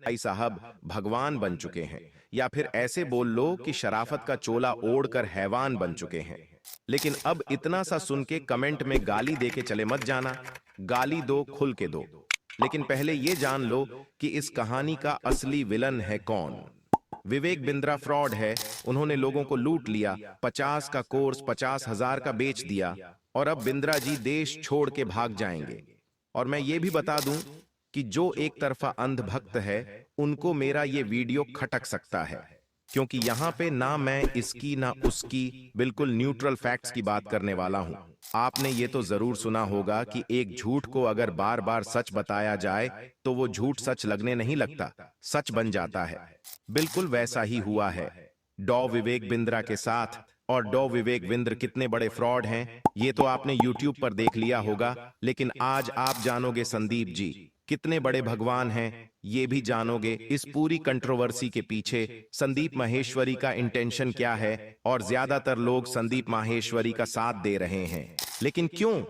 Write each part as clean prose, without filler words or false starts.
भाई साहब भगवान बन चुके हैं, या फिर ऐसे बोल लो कि शराफत का चोला ओढ़कर हैवान बन चुके हैं। लेकिन अब इतना सा सुन के कमेंट में गाली दे के चले मत जाना। गाली दो, खुल के दो, लेकिन पहले ये जान लो कि इस कहानी का असली विलन है कौन। विवेक बिंद्रा फ्रॉड है। उन्होंने लोगों को लूट लिया, 50 का कोर्स 50,000 का बेच दिया, और अब बिंद्रा जी देश छोड़ के भाग जाएंगे। और मैं ये भी बता दूं कि जो एक तरफा अंधभक्त है, उनको मेरा ये वीडियो खटक सकता है, क्योंकि यहां पे ना मैं इसकी ना उसकी, बिल्कुल न्यूट्रल फैक्ट्स की बात करने वाला हूं। आपने ये तो जरूर सुना होगा कि एक झूठ को अगर बार बार सच बताया जाए तो वो झूठ सच लगने नहीं लगता, सच बन जाता है। बिल्कुल वैसा ही हुआ है डॉ विवेक बिंद्रा के साथ। और डॉ विवेक बिंद्र कितने बड़े फ्रॉड हैं, ये तो आपने यूट्यूब पर देख लिया होगा, लेकिन आज आप जानोगे संदीप जी कितने बड़े भगवान हैं। ये भी जानोगे इस पूरी कंट्रोवर्सी के पीछे संदीप माहेश्वरी का इंटेंशन क्या है, और ज्यादातर लोग संदीप माहेश्वरी का साथ दे रहे हैं। लेकिन क्यों?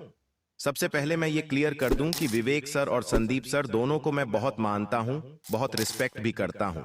सबसे पहले मैं ये क्लियर कर दूं कि विवेक सर और संदीप सर दोनों को मैं बहुत मानता हूं, बहुत रिस्पेक्ट भी करता हूं,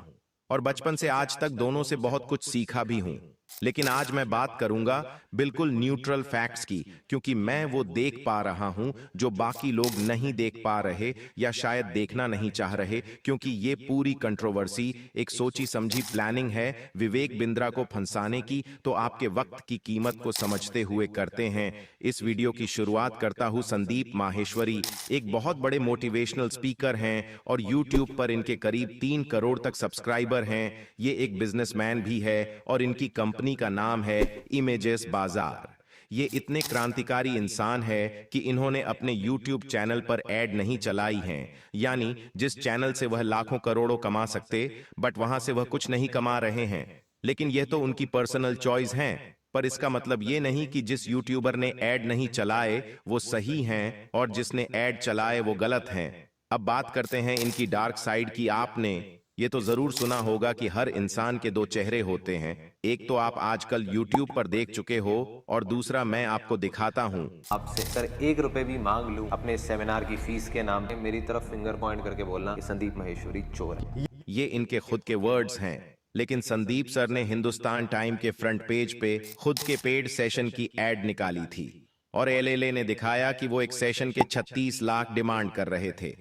और बचपन से आज तक दोनों से बहुत कुछ सीखा भी हूं। लेकिन आज मैं बात करूंगा बिल्कुल न्यूट्रल फैक्ट्स की, क्योंकि मैं वो देख पा रहा हूं जो बाकी लोग नहीं देख पा रहे, या शायद देखना नहीं चाह रहे, क्योंकि ये पूरी कंट्रोवर्सी एक सोची समझी प्लानिंग है विवेक बिंद्रा को फंसाने की। तो आपके वक्त की कीमत को समझते हुए करते हैं इस वीडियो की शुरुआत करता हूं। संदीप माहेश्वरी एक बहुत बड़े मोटिवेशनल स्पीकर हैं, और यूट्यूब पर इनके करीब 3 करोड़ तक सब्सक्राइबर हैं। ये एक बिजनेसमैन भी है, और इनकी कंपनी का नाम है इमेजेस बाजार। ये इतने क्रांतिकारी इंसान है कि इन्होंने अपने YouTube चैनल पर ऐड नहीं चलाई हैं, यानी जिस चैनल से वह लाखों करोड़ों कमा सकते, बट वहां से वह कुछ नहीं कमा रहे हैं। लेकिन यह तो उनकी पर्सनल चॉइस है, पर इसका मतलब ये नहीं कि जिस यूट्यूबर ने ऐड नहीं चलाए वो सही हैं, और जिसने ऐड चलाए वो गलत हैं। अब बात करते हैं इनकी डार्क साइड की। आपने ये तो जरूर सुना होगा कि हर इंसान के दो चेहरे होते हैं। एक तो आप आजकल YouTube पर देख चुके हो, और दूसरा मैं आपको दिखाता हूं। आपसे सर 1 रुपए भी मांग लूं अपने सेमिनार की फीस के नाम पे, मेरी तरफ फिंगर पॉइंट करके बोलना कि संदीप माहेश्वरी चोर है। ये इनके खुद के वर्ड्स हैं, लेकिन संदीप सर ने हिंदुस्तान टाइम के फ्रंट पेज पे खुद के पेड सेशन की एड निकाली थी, और एलएलए ने दिखाया कि वो एक सेशन के 36 लाख डिमांड कर रहे थे।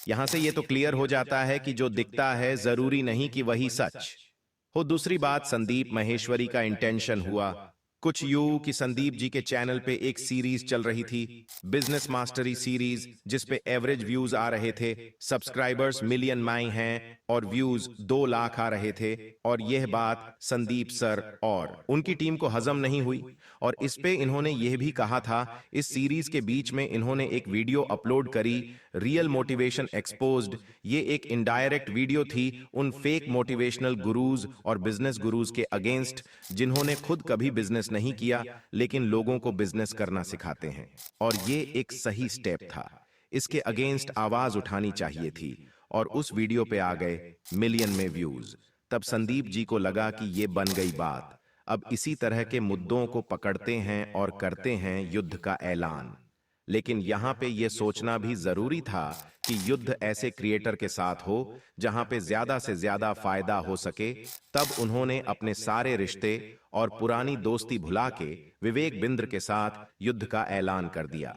यहां से ये तो क्लियर हो जाता है कि जो दिखता है जरूरी नहीं कि वही सच हो। दूसरी बात, संदीप माहेश्वरी का इंटेंशन हुआ कुछ यूं कि संदीप जी के चैनल पे एक सीरीज चल रही थी, बिजनेस मास्टरी सीरीज, जिस पे एवरेज व्यूज आ रहे थे, सब्सक्राइबर्स मिलियन माई हैं, और व्यूज 2 लाख आ रहे थे। और यह बात संदीप सर और उनकी टीम को हजम नहीं हुई, और इस पे इन्होंने यह भी कहा था। इस सीरीज के बीच में इन्होंने एक वीडियो अपलोड करी, रियल मोटिवेशन एक्सपोज्ड। ये एक इनडायरेक्ट वीडियो थी उन फेक मोटिवेशनल गुरुज और बिजनेस गुरुज के अगेंस्ट, जिन्होंने खुद कभी बिजनेस नहीं किया लेकिन लोगों को बिजनेस करना सिखाते हैं। और ये एक सही स्टेप था, इसके अगेंस्ट आवाज उठानी चाहिए थी, और उस वीडियो पे आ गए मिलियन में व्यूज। तब संदीप जी को लगा कि ये बन गई बात, अब इसी तरह के मुद्दों को पकड़ते हैं और करते हैं युद्ध का ऐलान। लेकिन यहां पे यह सोचना भी जरूरी था कि युद्ध ऐसे क्रिएटर के साथ हो जहां पे ज्यादा से ज्यादा फायदा हो सके। तब उन्होंने अपने सारे रिश्ते और पुरानी दोस्ती भुला के विवेक बिंद्र के साथ युद्ध का ऐलान कर दिया।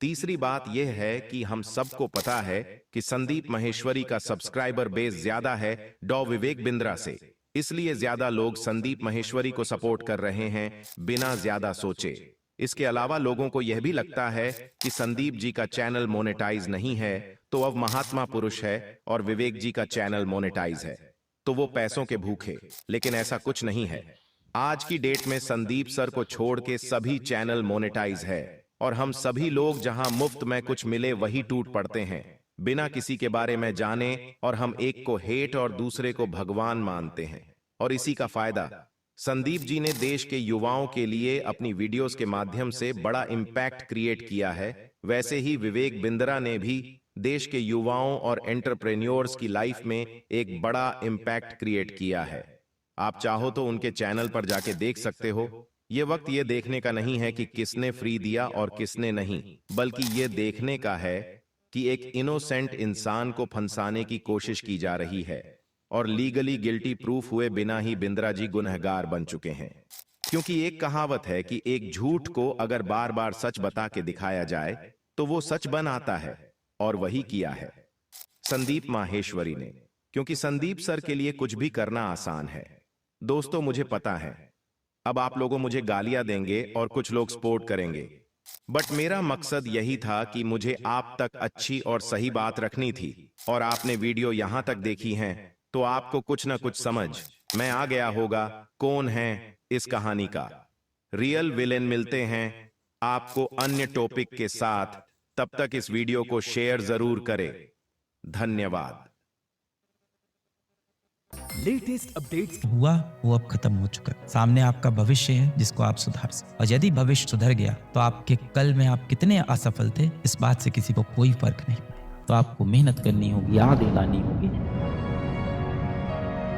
तीसरी बात यह है कि हम सबको पता है कि संदीप माहेश्वरी का सब्सक्राइबर बेस ज्यादा है डॉ विवेक बिंद्रा से, इसलिए ज्यादा लोग संदीप माहेश्वरी को सपोर्ट कर रहे हैं बिना ज्यादा सोचे। इसके अलावा लोगों को यह भी लगता है कि संदीप जी का चैनल मोनेटाइज नहीं है, तो अब महात्मा पुरुष है, और विवेक जी का चैनल मोनेटाइज है, तो वो पैसों के भूखे। लेकिन ऐसा कुछ नहीं है। आज की डेट में संदीप सर को छोड़ के सभी चैनल मोनेटाइज है, और हम सभी लोग जहां मुफ्त में कुछ मिले वही टूट पड़ते हैं बिना किसी के बारे में जाने, और हम एक को हेट और दूसरे को भगवान मानते हैं। और इसी का फायदा संदीप जी ने देश के युवाओं के लिए अपनी वीडियोस के माध्यम से बड़ा इंपैक्ट क्रिएट किया है। वैसे ही विवेक बिंद्रा ने भी देश के युवाओं और एंटरप्रेन्योर्स की लाइफ में एक बड़ा इंपैक्ट क्रिएट किया है। आप चाहो तो उनके चैनल पर जाके देख सकते हो। ये वक्त ये देखने का नहीं है कि किसने फ्री दिया और किसने नहीं, बल्कि ये देखने का है कि एक इनोसेंट इंसान को फंसाने की कोशिश की जा रही है और लीगली गिल्टी प्रूफ हुए बिना ही बिंद्रा जी गुनहगार बन चुके हैं। क्योंकि एक कहावत है कि एक झूठ को अगर बार बार सच बता के दिखाया जाए तो वो सच बन आता है, और वही किया है संदीप माहेश्वरी ने। क्योंकि संदीप सर के लिए कुछ भी करना आसान है। दोस्तों, मुझे पता है अब आप लोगों मुझे गालियां देंगे और कुछ लोग सपोर्ट करेंगे, बट मेरा मकसद यही था कि मुझे आप तक अच्छी और सही बात रखनी थी। और आपने वीडियो यहां तक देखी है तो आपको कुछ ना कुछ समझ में आ गया होगा कौन है इस कहानी का रियल विलेन। मिलते हैं आपको अन्य टॉपिक के साथ, तब तक इस वीडियो को शेयर जरूर करें। धन्यवाद। लेटेस्ट अपडेट्स हुआ वो अब खत्म हो चुका है। सामने आपका भविष्य है जिसको आप सुधार सकते, और यदि भविष्य सुधर गया तो आपके कल में आप कितने असफल थे इस बात से किसी को कोई फर्क नहीं पड़ेगा। तो आपको मेहनत करनी होगी, आग लगानी होगी।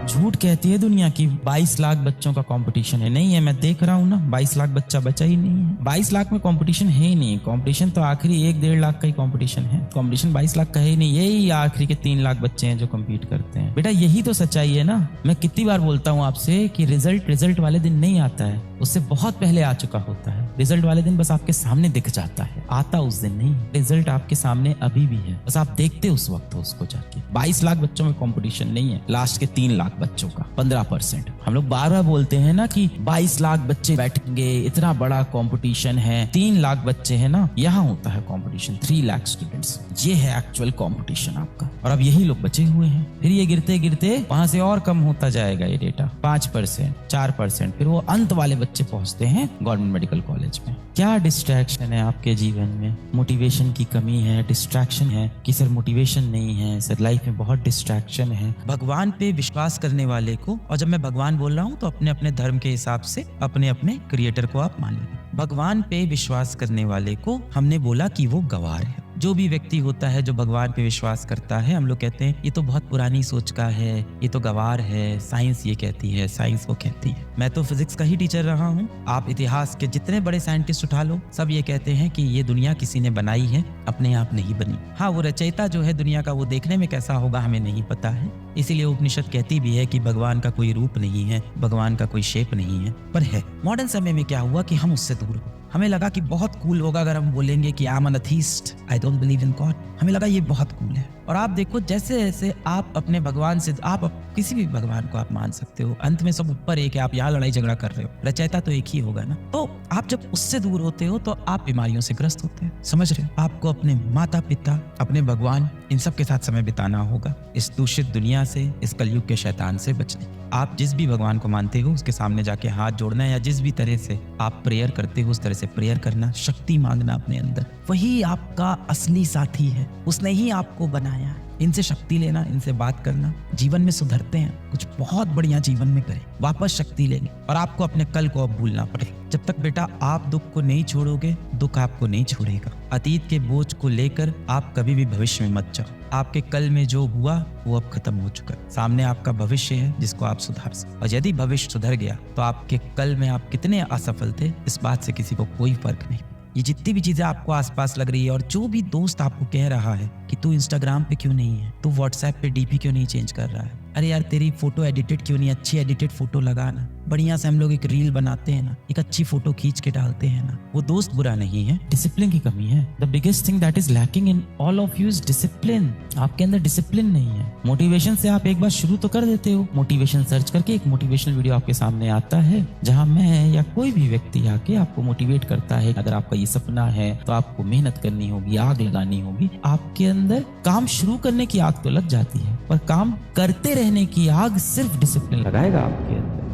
झूठ कहती है दुनिया की 22 लाख बच्चों का कंपटीशन है। नहीं है, मैं देख रहा हूँ ना, 22 लाख बच्चा बचा ही नहीं है। 22 लाख में कंपटीशन है ही नहीं। कंपटीशन तो आखिरी 1-1.5 लाख का ही कंपटीशन है। कंपटीशन 22 लाख का है ही नहीं। यही आखिरी के 3 लाख बच्चे हैं जो compete करते हैं। बेटा यही तो सच्चाई है ना। मैं कितनी बार बोलता हूँ आपसे कि रिजल्ट वाले दिन नहीं आता है, उससे बहुत पहले आ चुका होता है। रिजल्ट वाले दिन बस आपके सामने दिख जाता है, आता उस दिन नहीं। रिजल्ट आपके सामने अभी भी है, बस आप देखते उस वक्त हो उसको जाके। 22 लाख बच्चों में कंपटीशन नहीं है, लास्ट के 3 लाख बच्चों का 15%। हम लोग बार बार बोलते हैं ना कि 22 लाख बच्चे बैठेंगे, इतना बड़ा कंपटीशन है। 3 लाख बच्चे हैं ना, यहाँ होता है कंपटीशन। 3 लाख स्टूडेंट्स, ये है एक्चुअल कंपटीशन आपका। और अब यही लोग बचे हुए हैं। फिर ये गिरते गिरते वहां से और कम होता जाएगा ये डेटा, 5%, 4%। फिर वो अंत वाले बच्चे पहुंचते हैं गवर्नमेंट मेडिकल कॉलेज में। क्या डिस्ट्रैक्शन है आपके जीवन में? मोटिवेशन की कमी है, डिस्ट्रैक्शन है कि सर मोटिवेशन नहीं है, सर लाइफ में बहुत डिस्ट्रैक्शन है। भगवान पे विश्वास करने वाले को, और जब मैं भगवान बोल रहा हूँ तो अपने अपने धर्म के हिसाब से अपने अपने क्रिएटर को आप मान लें। भगवान पे विश्वास करने वाले को हमने बोला कि वो गवार है। जो भी व्यक्ति होता है जो भगवान पे विश्वास करता है, हम लोग कहते हैं ये तो बहुत पुरानी सोच का है, ये तो गवार है, साइंस ये कहती है, साइंस वो कहती है। मैं तो फिजिक्स का ही टीचर रहा हूँ। आप इतिहास के जितने बड़े साइंटिस्ट उठा लो, सब ये कहते हैं कि ये दुनिया किसी ने बनाई है, अपने आप नहीं बनी। हाँ, वो रचयिता जो है दुनिया का, वो देखने में कैसा होगा हमें नहीं पता है। इसीलिए उपनिषद कहती भी है कि भगवान का कोई रूप नहीं है, भगवान का कोई शेप नहीं है, पर है। मॉडर्न समय में क्या हुआ कि हम उससे दूर हो। हमें लगा कि बहुत कूल होगा अगर हम बोलेंगे कि I am N atheist, I don't believe in God. हमें लगा ये बहुत कूल है। और आप देखो जैसे जैसे आप अपने भगवान से, आप किसी भी भगवान को आप मान सकते हो, अंत में सब ऊपर एक है। आप यहाँ लड़ाई झगड़ा कर रहे हो, रचयिता तो एक ही होगा ना। तो आप जब उससे दूर होते हो तो आप बीमारियों से ग्रस्त होते हैं, समझ रहे हो। आपको अपने माता पिता, अपने भगवान, इन सब के साथ समय बिताना होगा, इस दूषित दुनिया से, इस कलयुग के शैतान से बचने। आप जिस भी भगवान को मानते हो उसके सामने जाके हाथ जोड़ना, या जिस भी तरह से आप प्रेयर करते हो उस तरह से प्रेयर करना, शक्ति मांगना अपने अंदर। वही आपका असली साथी है, उसने ही आपको बनाया है। इनसे शक्ति लेना, इनसे बात करना, जीवन में सुधरते हैं, कुछ बहुत बढ़िया जीवन में करें, वापस शक्ति लेंगे। और आपको अपने कल को अब भूलना पड़े। जब तक बेटा आप दुख को नहीं छोड़ोगे, दुख आपको नहीं छोड़ेगा। अतीत के बोझ को लेकर आप कभी भी भविष्य में मत जाओ। आपके कल में जो हुआ वो अब खत्म हो चुका है। सामने आपका भविष्य है जिसको आप सुधार सकते, और यदि भविष्य सुधर गया तो आपके कल में आप कितने असफल थे इस बात से किसी को कोई फर्क नहीं। ये जितनी भी चीजें आपको आसपास लग रही है, और जो भी दोस्त आपको कह रहा है कि तू इंस्टाग्राम पे क्यों नहीं है, तू व्हाट्सएप पे डीपी क्यों नहीं चेंज कर रहा है, अरे यार तेरी फोटो एडिटेड क्यों नहीं, अच्छी एडिटेड फोटो लगा ना, बढ़िया से हम लोग एक रील बनाते हैं ना, एक अच्छी फोटो खींच के डालते हैं ना। वो दोस्त बुरा नहीं है, डिसिप्लिन की कमी है। The biggest thing that is lacking in all of you is discipline. आपके अंदर डिसिप्लिन नहीं है। मोटिवेशन से आप एक बार शुरू तो कर देते हो, मोटिवेशन सर्च करके एक मोटिवेशनल वीडियो आपके सामने आता है जहां मैं या कोई भी व्यक्ति आके आपको मोटिवेट करता है। अगर आपका ये सपना है तो आपको मेहनत करनी होगी, आग लगानी होगी। आपके अंदर काम शुरू करने की आग तो लग जाती है, पर काम करते रहने की आग सिर्फ डिसिप्लिन लगाएगा आपके अंदर।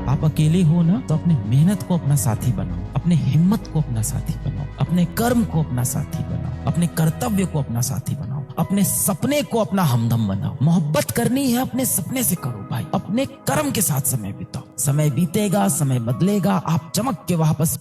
आप अकेले हो ना, तो अपने मेहनत को अपना साथी बनाओ, अपने हिम्मत को अपना साथी बनाओ, अपने कर्म को अपना साथी बनाओ, अपने कर्तव्य को अपना साथी बनाओ, अपने सपने को अपना हमदम बनाओ। मोहब्बत करनी है अपने सपने से करो भाई, अपने कर्म के साथ समय बिताओ। समय बीतेगा, समय बदलेगा, आप चमक के वापस